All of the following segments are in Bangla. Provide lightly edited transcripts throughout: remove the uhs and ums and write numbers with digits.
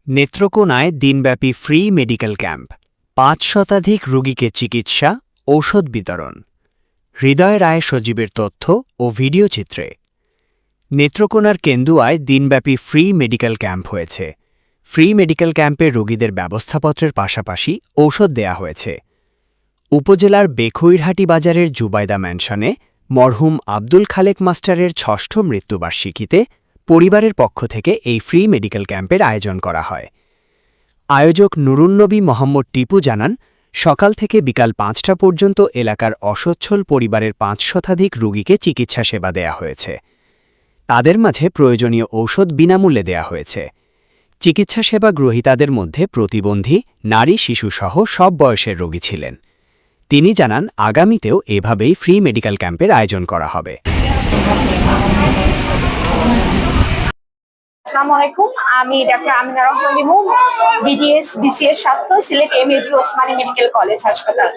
নেত্রকোনায় দিনব্যাপী ফ্রি মেডিকেল ক্যাম্প, ৫ শতাধিক রোগীকে চিকিৎসা, ঔষধ বিতরণ। হৃদয় রায় সজীবের তথ্য ও ভিডিও চিত্রে। নেত্রকোনার কেন্দুয়ায় দিনব্যাপী ফ্রি মেডিকেল ক্যাম্প হয়েছে। ফ্রি মেডিকেল ক্যাম্পে রোগীদের ব্যবস্থাপত্রের পাশাপাশি ঔষধ দেয়া হয়েছে। উপজেলার বেখৈরহাটি বাজারের জুবাইদা ম্যানশনে মরহুম আব্দুল খালেক মাস্টারের ৬ষ্ঠ মৃত্যুবার্ষিকীতে পরিবারের পক্ষ থেকে এই ফ্রি মেডিকেল ক্যাম্পের আয়োজন করা হয়। আয়োজক নুরুন্নবী মোহাম্মদ টিপু জানান, সকাল থেকে বিকাল ৫টা পর্যন্ত এলাকার অসচ্ছল পরিবারের ৫ শতাধিক রোগীকে চিকিৎসা সেবা দেয়া হয়েছে। তাদের মাঝে প্রয়োজনীয় ঔষধ বিনামূল্যে দেয়া হয়েছে। চিকিৎসা সেবা গ্রহীতাদের মধ্যে প্রতিবন্ধী, নারী, শিশুসহ সব বয়সের রোগী ছিলেন। তিনি জানান, আগামীতেও এভাবেই ফ্রি মেডিকেল ক্যাম্পের আয়োজন করা হবে। আসসালামু আলাইকুম, আমি doctor Amina Rahman লিমু, BDS BCS স্বাস্থ্য, Sylhet MAG Osmani medical college হাসপাতাল।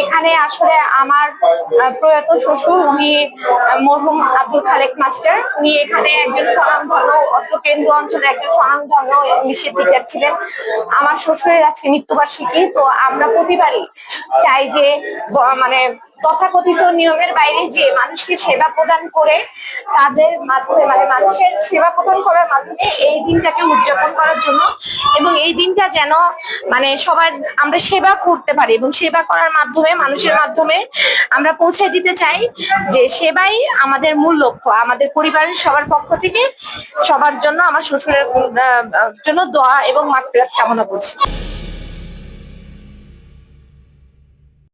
এখানে আসলে আমার প্রয়াত শ্বশুর, উনি মরহুম আব্দুল খালেক মাস্টার, উনি এখানে একজন স্বনামধন্য, অত্র কেন্দ্র অঞ্চলের একজন স্বনামধন্য ইংলিশের টিচার ছিলেন। আমার শ্বশুরের আজকে মৃত্যুবার্ষিকী, তো আমরা প্রতিবারই চাই যে মানে তথাকথিত নিয়মের বাইরে যে মানুষকে সেবা প্রদান করে তাদের মাধ্যমে মানুষের সেবা প্রদান করার মাধ্যমে এই দিনটাকে উদযাপন করার জন্য, এবং এই দিনটা যেন সবার আমরা সেবা করতে পারি এবং সেবা করার মাধ্যমে মানুষের মাধ্যমে আমরা পৌঁছে দিতে চাই যে সেবাই আমাদের মূল লক্ষ্য। আমাদের পরিবারের সবার পক্ষ থেকে সবার জন্য, আমার শ্বশুরের জন্য দোয়া এবং মাগফিরাত কামনা করছি।